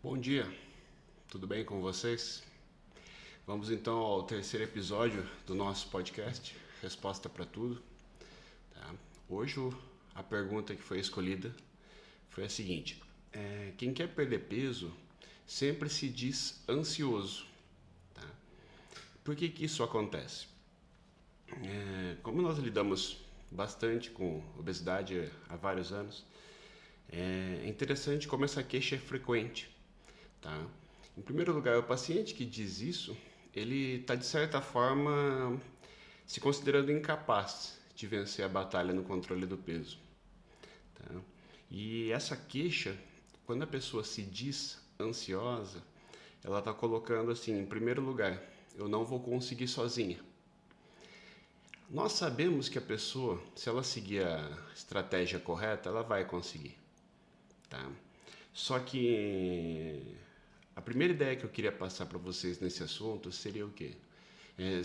Bom dia, tudo bem com vocês? Vamos então ao terceiro episódio do nosso podcast, Resposta para Tudo. Tá? Hoje a pergunta que foi escolhida foi a seguinte: quem quer perder peso sempre se diz ansioso. Tá? Por que isso acontece? Como nós lidamos bastante com obesidade há vários anos, é interessante como essa queixa é frequente. Tá? Em primeiro lugar, o paciente que diz isso, ele está de certa forma se considerando incapaz de vencer a batalha no controle do peso. Tá? E essa queixa, quando a pessoa se diz ansiosa, ela está colocando assim, em primeiro lugar, eu não vou conseguir sozinha. Nós sabemos que a pessoa, se ela seguir a estratégia correta, ela vai conseguir. Tá? Só que a primeira ideia que eu queria passar para vocês nesse assunto seria o quê?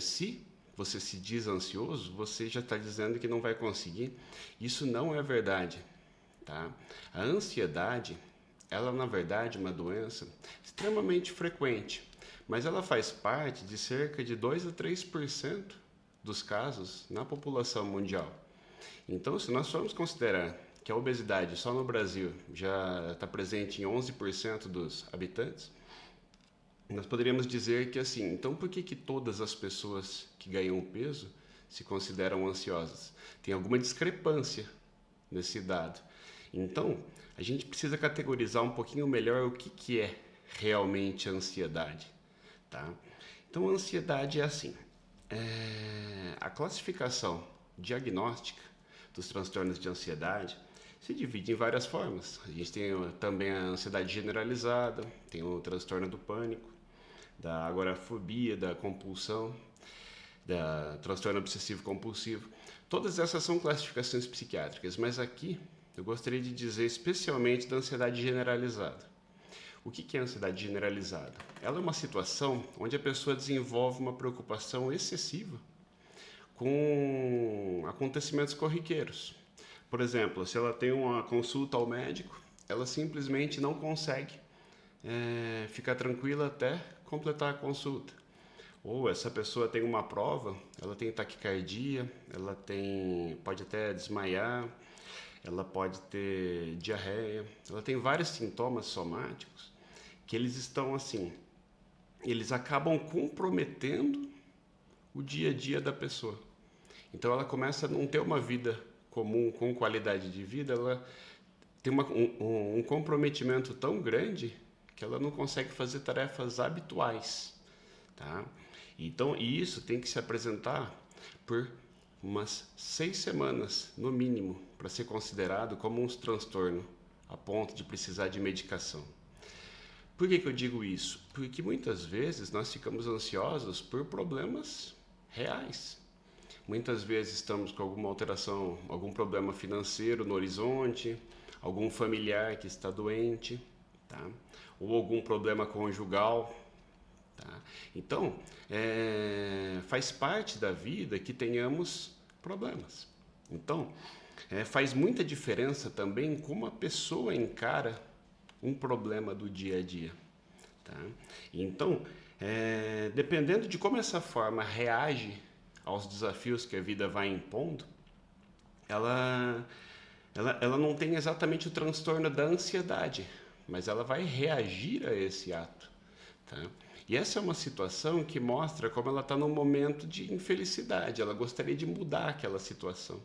Se você se diz ansioso, você já está dizendo que não vai conseguir. Isso não é verdade. Tá? A ansiedade, ela na verdade é uma doença extremamente frequente, mas ela faz parte de cerca de 2 a 3% dos casos na população mundial. Então, se nós formos considerar que a obesidade só no Brasil já está presente em 11% dos habitantes, nós poderíamos dizer que assim, então por que todas as pessoas que ganham peso se consideram ansiosas? Tem alguma discrepância nesse dado. Então, a gente precisa categorizar um pouquinho melhor o que é realmente a ansiedade. Tá? Então, a ansiedade é assim, a classificação diagnóstica dos transtornos de ansiedade se divide em várias formas. A gente tem também a ansiedade generalizada, tem o transtorno do pânico, da agorafobia, da compulsão, da transtorno obsessivo compulsivo. Todas essas são classificações psiquiátricas, mas aqui eu gostaria de dizer especialmente da ansiedade generalizada. O que é ansiedade generalizada? Ela é uma situação onde a pessoa desenvolve uma preocupação excessiva com acontecimentos corriqueiros. Por exemplo, se ela tem uma consulta ao médico, ela simplesmente não consegue ficar tranquila até completar a consulta. Ou essa pessoa tem uma prova, ela tem taquicardia, pode até desmaiar, ela pode ter diarreia, ela tem vários sintomas somáticos que eles estão assim, eles acabam comprometendo o dia a dia da pessoa. Então ela começa a não ter uma vida comum com qualidade de vida, ela tem um comprometimento tão grande que ela não consegue fazer tarefas habituais. Tá? Então isso tem que se apresentar por umas 6 semanas, no mínimo, para ser considerado como um transtorno a ponto de precisar de medicação. Por que eu digo isso? Porque muitas vezes nós ficamos ansiosos por problemas reais. Muitas vezes estamos com alguma alteração, algum problema financeiro no horizonte, algum familiar que está doente, tá? Ou algum problema conjugal. Tá? Então, faz parte da vida que tenhamos problemas. Então, faz muita diferença também como a pessoa encara um problema do dia a dia. Tá? Então, dependendo de como essa forma reage aos desafios que a vida vai impondo, ela não tem exatamente o transtorno da ansiedade, mas ela vai reagir a esse ato. Tá? E essa é uma situação que mostra como ela está num momento de infelicidade, ela gostaria de mudar aquela situação.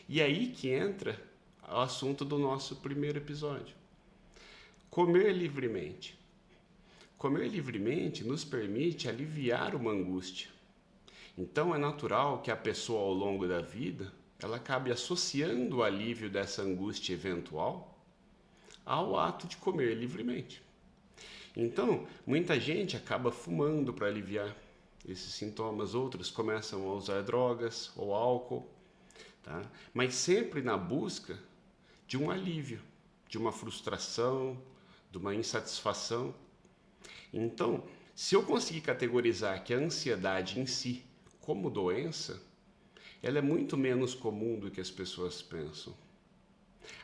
E aí que entra o assunto do nosso primeiro episódio. Comer livremente. Comer livremente nos permite aliviar uma angústia. Então é natural que a pessoa ao longo da vida ela acabe associando o alívio dessa angústia eventual ao ato de comer livremente. Então, muita gente acaba fumando para aliviar esses sintomas, outros começam a usar drogas ou álcool, tá? Mas sempre na busca de um alívio, de uma frustração, de uma insatisfação. Então, se eu conseguir categorizar que a ansiedade em si, como doença, ela é muito menos comum do que as pessoas pensam.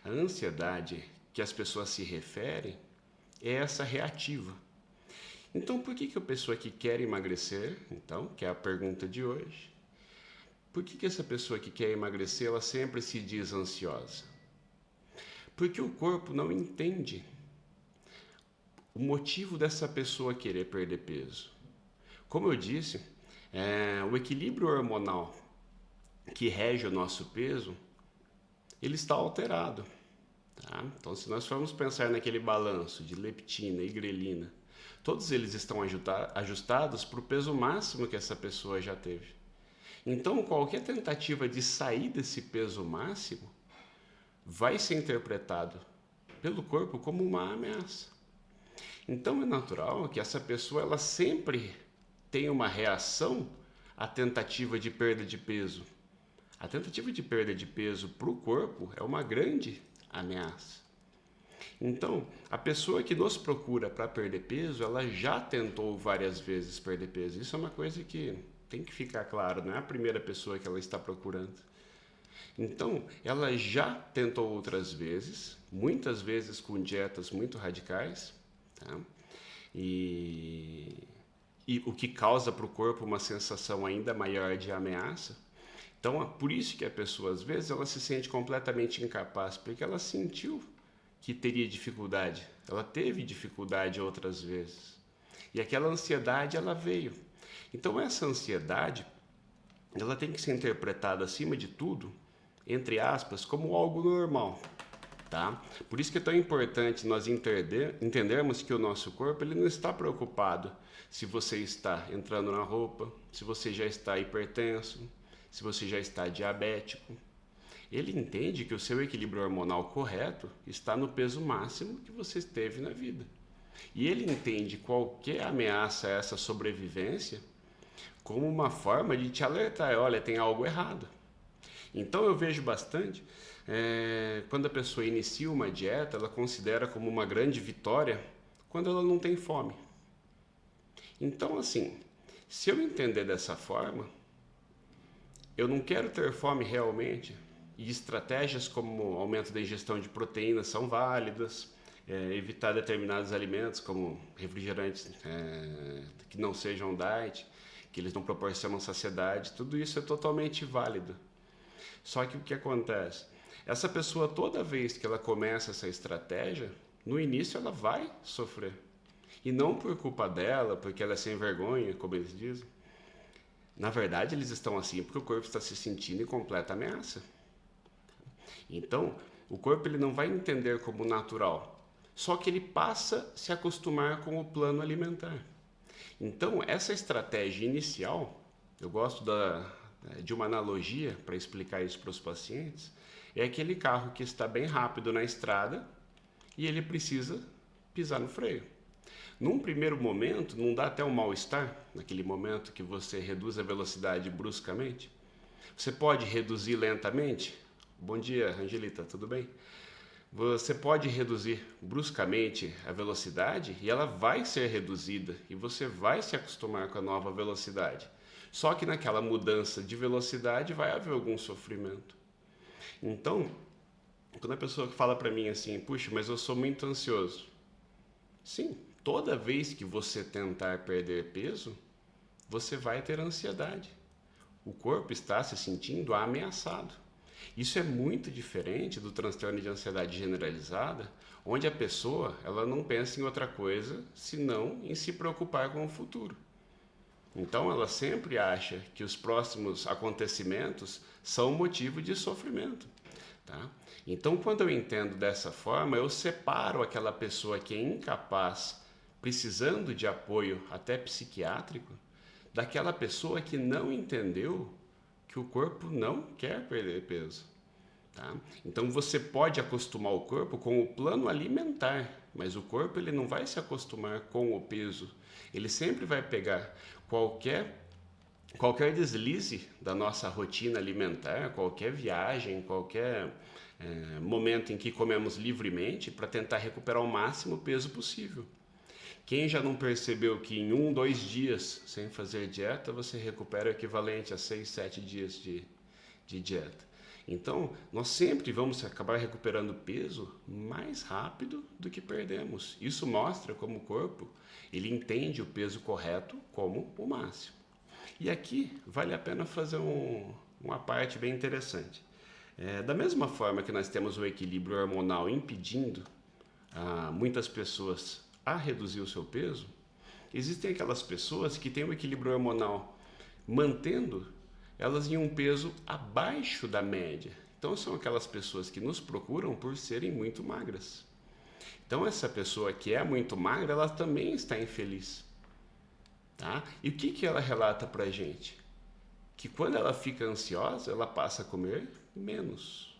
A ansiedade que as pessoas se referem é essa reativa. Então, por que a pessoa que quer emagrecer, então, que é a pergunta de hoje, por que essa pessoa que quer emagrecer, ela sempre se diz ansiosa? Porque o corpo não entende o motivo dessa pessoa querer perder peso. Como eu disse, o equilíbrio hormonal que rege o nosso peso, ele está alterado. Tá? Então, se nós formos pensar naquele balanço de leptina e grelina, todos eles estão ajustados para o peso máximo que essa pessoa já teve. Então, qualquer tentativa de sair desse peso máximo vai ser interpretado pelo corpo como uma ameaça. Então, é natural que essa pessoa ela sempre tenha uma reação à tentativa de perda de peso. A tentativa de perda de peso para o corpo é uma grande ameaça. Então, a pessoa que nos procura para perder peso, ela já tentou várias vezes perder peso. Isso é uma coisa que tem que ficar claro, não é a primeira pessoa que ela está procurando. Então, ela já tentou outras vezes, muitas vezes com dietas muito radicais, tá? E o que causa para o corpo uma sensação ainda maior de ameaça. Então, é por isso que a pessoa, às vezes, ela se sente completamente incapaz, porque ela sentiu que teria dificuldade. Ela teve dificuldade outras vezes. E aquela ansiedade, ela veio. Então, essa ansiedade, ela tem que ser interpretada, acima de tudo, entre aspas, como algo normal. Tá? Por isso que é tão importante nós entendermos que o nosso corpo ele não está preocupado se você está entrando na roupa, se você já está hipertenso, se você já está diabético. Ele entende que o seu equilíbrio hormonal correto está no peso máximo que você teve na vida. E ele entende qualquer ameaça a essa sobrevivência como uma forma de te alertar, olha, tem algo errado. Então eu vejo bastante, quando a pessoa inicia uma dieta, ela considera como uma grande vitória quando ela não tem fome. Então assim, se eu entender dessa forma, eu não quero ter fome realmente, e estratégias como aumento da ingestão de proteínas são válidas, evitar determinados alimentos como refrigerantes que não sejam diet, que eles não proporcionam saciedade, tudo isso é totalmente válido. Só que o que acontece? Essa pessoa, toda vez que ela começa essa estratégia, no início ela vai sofrer. E não por culpa dela, porque ela é sem vergonha, como eles dizem. Na verdade, eles estão assim porque o corpo está se sentindo em completa ameaça. Então, o corpo ele não vai entender como natural, só que ele passa a se acostumar com o plano alimentar. Então, essa estratégia inicial, eu gosto de uma analogia para explicar isso para os pacientes, é aquele carro que está bem rápido na estrada e ele precisa pisar no freio. Num primeiro momento, não dá até um mal-estar, naquele momento que você reduz a velocidade bruscamente? Você pode reduzir lentamente? Bom dia, Angelita, tudo bem? Você pode reduzir bruscamente a velocidade e ela vai ser reduzida e você vai se acostumar com a nova velocidade. Só que naquela mudança de velocidade vai haver algum sofrimento. Então, quando a pessoa fala para mim assim, puxa, mas eu sou muito ansioso. Sim, toda vez que você tentar perder peso, você vai ter ansiedade. O corpo está se sentindo ameaçado. Isso é muito diferente do transtorno de ansiedade generalizada, onde a pessoa ela não pensa em outra coisa senão em se preocupar com o futuro. Então ela sempre acha que os próximos acontecimentos são motivo de sofrimento. Tá? Então quando eu entendo dessa forma, eu separo aquela pessoa que é incapaz, precisando de apoio até psiquiátrico, daquela pessoa que não entendeu que o corpo não quer perder peso. Tá? Então você pode acostumar o corpo com o plano alimentar, mas o corpo ele não vai se acostumar com o peso. Ele sempre vai pegar qualquer deslize da nossa rotina alimentar, qualquer viagem, qualquer momento em que comemos livremente para tentar recuperar o máximo peso possível. Quem já não percebeu que em 1, 2 dias sem fazer dieta, você recupera o equivalente a 6, 7 dias de dieta? Então, nós sempre vamos acabar recuperando peso mais rápido do que perdemos. Isso mostra como o corpo ele entende o peso correto como o máximo. E aqui vale a pena fazer uma parte bem interessante. Da mesma forma que nós temos o equilíbrio hormonal impedindo muitas pessoas a reduzir o seu peso, existem aquelas pessoas que têm o equilíbrio hormonal mantendo elas em um peso abaixo da média. Então são aquelas pessoas que nos procuram por serem muito magras. Então essa pessoa que é muito magra, ela também está infeliz. Tá? E o que ela relata pra gente? Que quando ela fica ansiosa, ela passa a comer menos.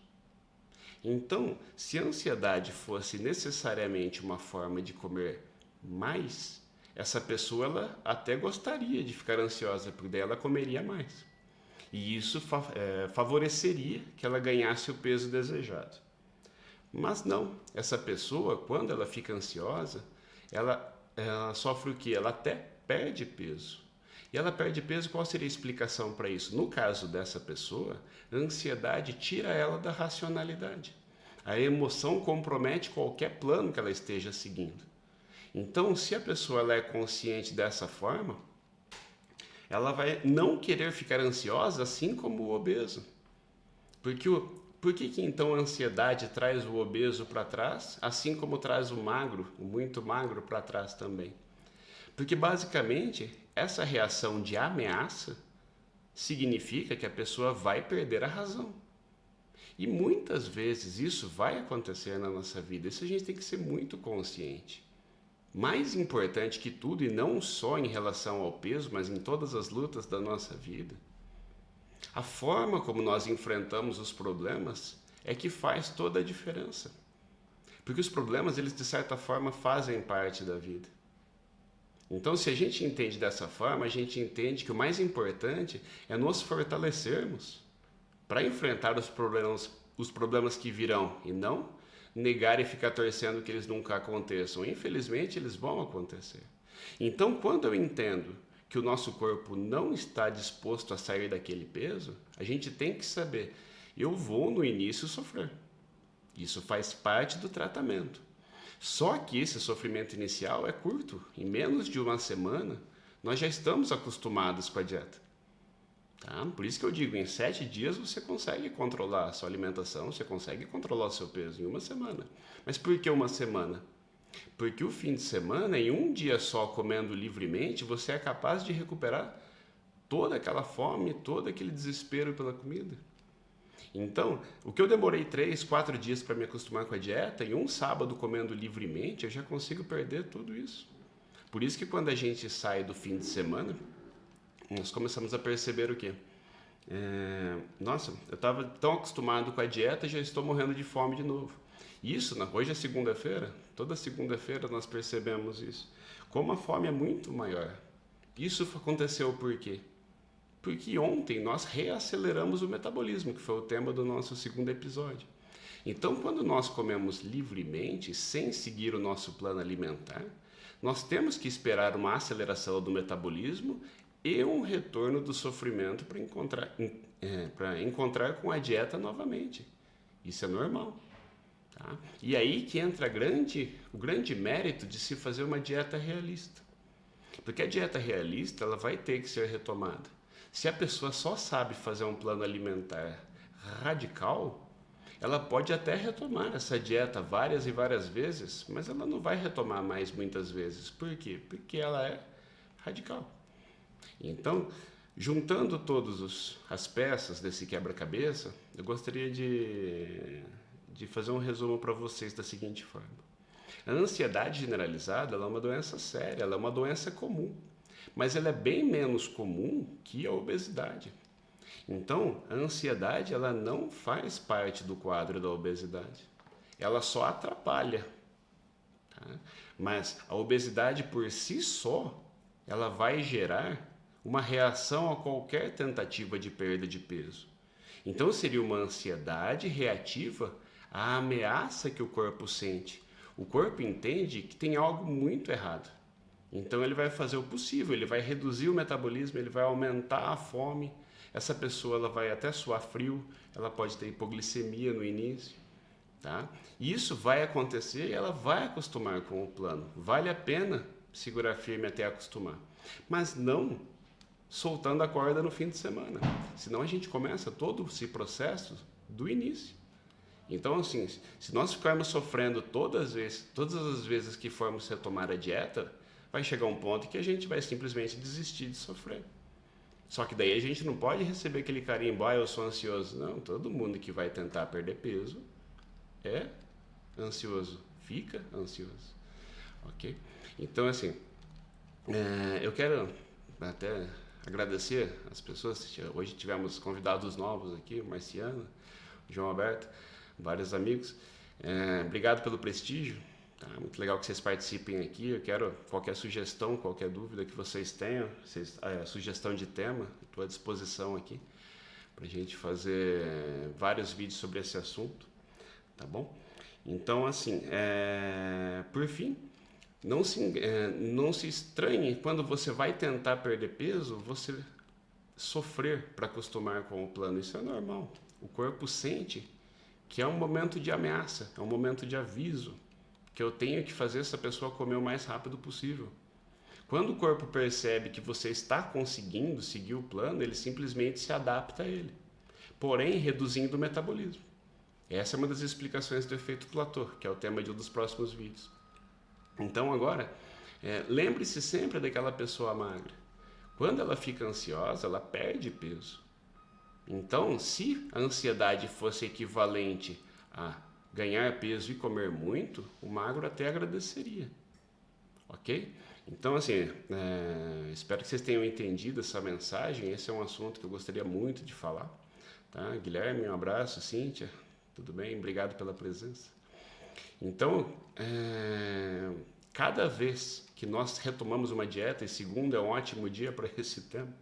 Então, se a ansiedade fosse necessariamente uma forma de comer mais, essa pessoa ela até gostaria de ficar ansiosa, porque daí ela comeria mais. E isso favoreceria que ela ganhasse o peso desejado. Mas não, essa pessoa, quando ela fica ansiosa, ela sofre o quê? Ela até perde peso. E ela perde peso, qual seria a explicação para isso? No caso dessa pessoa, a ansiedade tira ela da racionalidade. A emoção compromete qualquer plano que ela esteja seguindo. Então, se a pessoa ela é consciente dessa forma, ela vai não querer ficar ansiosa, assim como o obeso. Por que então a ansiedade traz o obeso para trás, assim como traz o magro, o muito magro, para trás também? Porque basicamente essa reação de ameaça significa que a pessoa vai perder a razão. E muitas vezes isso vai acontecer na nossa vida, isso a gente tem que ser muito consciente. Mais importante que tudo, e não só em relação ao peso, mas em todas as lutas da nossa vida, a forma como nós enfrentamos os problemas é que faz toda a diferença. Porque os problemas, eles de certa forma fazem parte da vida. Então, se a gente entende dessa forma, a gente entende que o mais importante é nos fortalecermos para enfrentar os problemas que virão e não negar e ficar torcendo que eles nunca aconteçam. Infelizmente, eles vão acontecer. Então, quando eu entendo que o nosso corpo não está disposto a sair daquele peso, a gente tem que saber, eu vou no início sofrer. Isso faz parte do tratamento. Só que esse sofrimento inicial é curto. Em menos de uma semana, nós já estamos acostumados com a dieta. Tá? Por isso que eu digo, em 7 dias você consegue controlar a sua alimentação, você consegue controlar o seu peso em uma semana. Mas por que uma semana? Porque o fim de semana, em um dia só comendo livremente, você é capaz de recuperar toda aquela fome, todo aquele desespero pela comida. Então, o que eu demorei 3, 4 dias para me acostumar com a dieta, em um sábado comendo livremente, eu já consigo perder tudo isso. Por isso que quando a gente sai do fim de semana, nós começamos a perceber o quê? Nossa, eu estava tão acostumado com a dieta, já estou morrendo de fome de novo. Isso, hoje é segunda-feira, toda segunda-feira nós percebemos isso. Como a fome é muito maior. Isso aconteceu por quê? Porque ontem nós reaceleramos o metabolismo, que foi o tema do nosso segundo episódio. Então, quando nós comemos livremente, sem seguir o nosso plano alimentar, nós temos que esperar uma aceleração do metabolismo e um retorno do sofrimento para encontrar com a dieta novamente. Isso é normal. Tá? E aí que entra o grande mérito de se fazer uma dieta realista. Porque a dieta realista ela vai ter que ser retomada. Se a pessoa só sabe fazer um plano alimentar radical, ela pode até retomar essa dieta várias e várias vezes, mas ela não vai retomar mais muitas vezes. Por quê? Porque ela é radical. Então, juntando todas as peças desse quebra-cabeça, eu gostaria de fazer um resumo para vocês da seguinte forma. A ansiedade generalizada ela é uma doença séria, ela é uma doença comum. Mas ela é bem menos comum que a obesidade. Então, a ansiedade ela não faz parte do quadro da obesidade. Ela só atrapalha. Tá? Mas a obesidade por si só, ela vai gerar uma reação a qualquer tentativa de perda de peso. Então, seria uma ansiedade reativa à ameaça que o corpo sente. O corpo entende que tem algo muito errado. Então ele vai fazer o possível, ele vai reduzir o metabolismo, ele vai aumentar a fome, essa pessoa ela vai até suar frio, ela pode ter hipoglicemia no início, tá? Isso vai acontecer e ela vai acostumar com o plano. Vale a pena segurar firme até acostumar, mas não soltando a corda no fim de semana, senão a gente começa todo esse processo do início. Então, assim, se nós ficarmos sofrendo todas as vezes que formos retomar a dieta, vai chegar um ponto que a gente vai simplesmente desistir de sofrer. Só que daí a gente não pode receber aquele carimbo, eu sou ansioso. Não, todo mundo que vai tentar perder peso é ansioso, fica ansioso, ok? Então, assim, eu quero até agradecer as pessoas. Hoje tivemos convidados novos aqui, o Marciano, o João Alberto, vários amigos. Obrigado pelo prestígio. Tá? Muito legal que vocês participem aqui. Eu quero qualquer sugestão, qualquer dúvida que vocês tenham, sugestão de tema, estou à disposição aqui para a gente fazer vários vídeos sobre esse assunto, tá bom? Então, assim, por fim, não se estranhe quando você vai tentar perder peso, você sofrer para acostumar com o plano. Isso é normal. O corpo sente que é um momento de ameaça, é um momento de aviso, que eu tenho que fazer essa pessoa comer o mais rápido possível. Quando o corpo percebe que você está conseguindo seguir o plano, ele simplesmente se adapta a ele, porém reduzindo o metabolismo. Essa é uma das explicações do efeito platô, que é o tema de um dos próximos vídeos. Então agora, lembre-se sempre daquela pessoa magra. Quando ela fica ansiosa, ela perde peso. Então, se a ansiedade fosse equivalente a ganhar peso e comer muito, o magro até agradeceria, ok? Então, assim, espero que vocês tenham entendido essa mensagem. Esse é um assunto que eu gostaria muito de falar, tá? Guilherme, um abraço. Cíntia, tudo bem? Obrigado pela presença. Então, cada vez que nós retomamos uma dieta, e segunda é um ótimo dia para esse tema,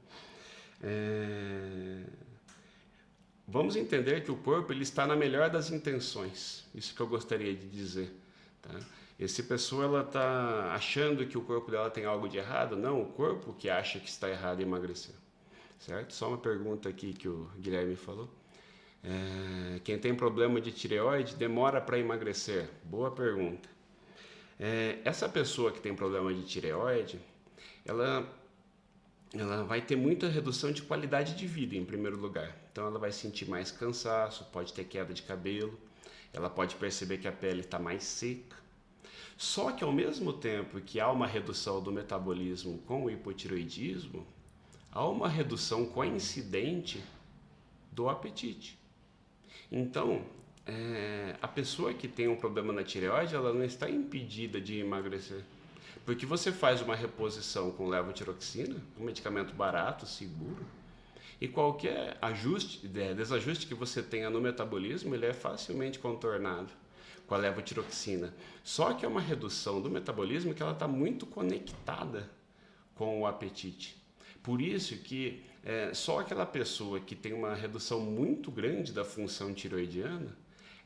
vamos entender que o corpo ele está na melhor das intenções. Isso que eu gostaria de dizer, tá? Essa pessoa ela está achando que o corpo dela tem algo de errado? Não, o corpo que acha que está errado em emagrecer, certo? Só uma pergunta aqui que o Guilherme falou. Quem tem problema de tireoide demora para emagrecer? Boa pergunta. Essa pessoa que tem problema de tireoide, ela vai ter muita redução de qualidade de vida em primeiro lugar. Então ela vai sentir mais cansaço, pode ter queda de cabelo, ela pode perceber que a pele está mais seca. Só que ao mesmo tempo que há uma redução do metabolismo com o hipotireoidismo, há uma redução coincidente do apetite. Então, a pessoa que tem um problema na tireoide, ela não está impedida de emagrecer. Porque você faz uma reposição com levotiroxina, um medicamento barato, seguro, e qualquer desajuste que você tenha no metabolismo, ele é facilmente contornado com a levotiroxina. Só que é uma redução do metabolismo que ela está muito conectada com o apetite. Por isso que só aquela pessoa que tem uma redução muito grande da função tiroidiana,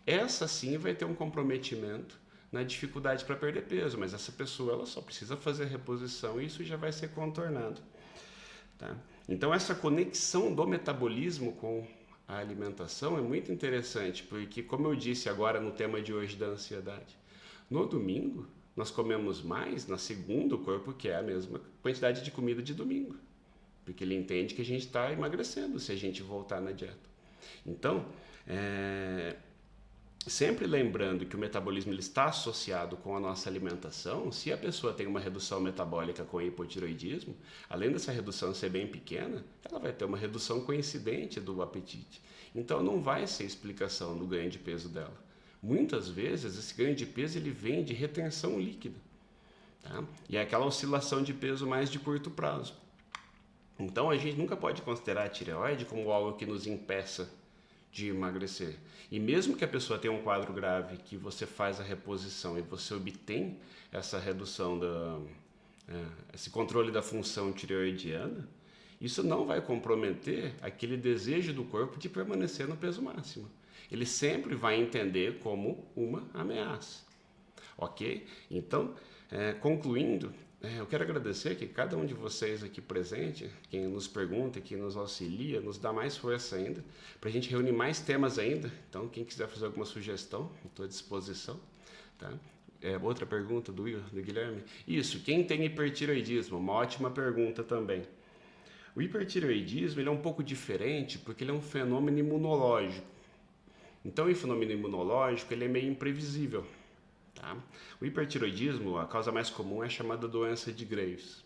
essa sim vai ter um comprometimento na dificuldade para perder peso, mas essa pessoa ela só precisa fazer reposição e isso já vai ser contornado, tá? Então essa conexão do metabolismo com a alimentação é muito interessante, porque como eu disse agora no tema de hoje da ansiedade, no domingo nós comemos mais, na segunda o corpo quer a mesma quantidade de comida de domingo, porque ele entende que a gente está emagrecendo se a gente voltar na dieta. Então, sempre lembrando que o metabolismo ele está associado com a nossa alimentação. Se a pessoa tem uma redução metabólica com hipotireoidismo, além dessa redução ser bem pequena, ela vai ter uma redução coincidente do apetite. Então não vai ser explicação do ganho de peso dela. Muitas vezes esse ganho de peso ele vem de retenção líquida, tá? E é aquela oscilação de peso mais de curto prazo. Então a gente nunca pode considerar a tireoide como algo que nos impeça de emagrecer. E mesmo que a pessoa tenha um quadro grave, que você faz a reposição e você obtém essa redução, esse controle da função tireoidiana, isso não vai comprometer aquele desejo do corpo de permanecer no peso máximo. Ele sempre vai entender como uma ameaça. Ok? Então, concluindo, eu quero agradecer que cada um de vocês aqui presente, quem nos pergunta, quem nos auxilia, nos dá mais força ainda, para a gente reunir mais temas ainda. Então, quem quiser fazer alguma sugestão, estou à disposição. Tá? Outra pergunta do Guilherme. Isso, quem tem hipertireoidismo? Uma ótima pergunta também. O hipertireoidismo ele é um pouco diferente porque ele é um fenômeno imunológico. Então, o fenômeno imunológico ele é meio imprevisível. Tá? O hipertireoidismo, a causa mais comum é a chamada doença de Graves.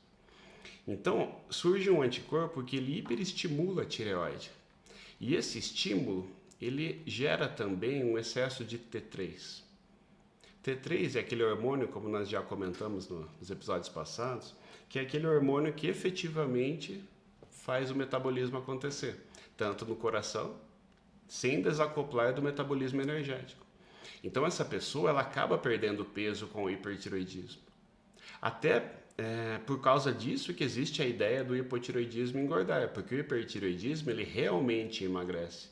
Então, surge um anticorpo que ele hiperestimula a tireoide. E esse estímulo, ele gera também um excesso de T3. T3 é aquele hormônio, como nós já comentamos nos episódios passados, que é aquele hormônio que efetivamente faz o metabolismo acontecer, tanto no coração, sem desacoplar do metabolismo energético. Então essa pessoa ela acaba perdendo peso com o hipertireoidismo. Até por causa disso que existe a ideia do hipotireoidismo engordar, porque o hipertireoidismo ele realmente emagrece.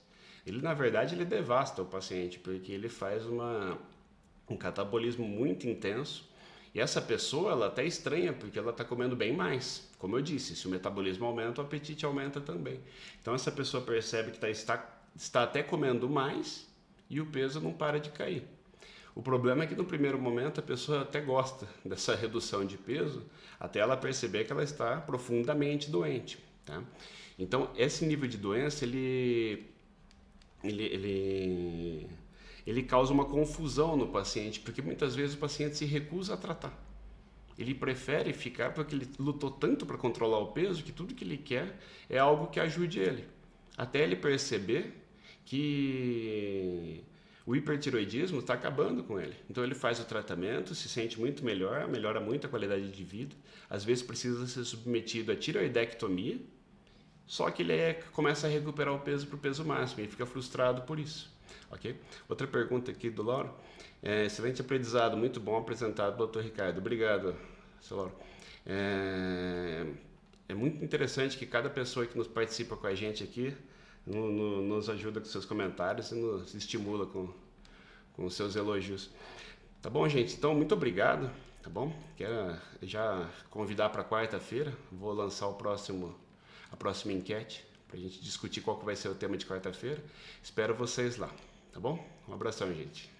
Ele na verdade ele devasta o paciente, porque ele faz um catabolismo muito intenso. E essa pessoa ela até estranha, porque ela está comendo bem mais. Como eu disse, se o metabolismo aumenta, o apetite aumenta também. Então essa pessoa percebe que está até comendo mais, e o peso não para de cair. O problema é que no primeiro momento a pessoa até gosta dessa redução de peso, até ela perceber que ela está profundamente doente. Tá? Então esse nível de doença ele causa uma confusão no paciente, porque muitas vezes o paciente se recusa a tratar. Ele prefere ficar porque ele lutou tanto para controlar o peso que tudo que ele quer é algo que ajude ele. Até ele perceber que o hipertireoidismo está acabando com ele. Então ele faz o tratamento, se sente muito melhor, melhora muito a qualidade de vida. Às vezes precisa ser submetido a tireoidectomia, só que ele começa a recuperar o peso para o peso máximo e fica frustrado por isso. Okay? Outra pergunta aqui do Lauro. Excelente aprendizado, muito bom apresentado, Dr. Ricardo. Obrigado, Sr. Lauro. É muito interessante que cada pessoa que nos participa com a gente aqui nos ajuda com seus comentários e nos estimula com os seus elogios. Tá bom, gente? Então, muito obrigado, tá bom? Quero já convidar para quarta-feira, vou lançar a próxima enquete, para a gente discutir qual que vai ser o tema de quarta-feira. Espero vocês lá, tá bom? Um abração, gente.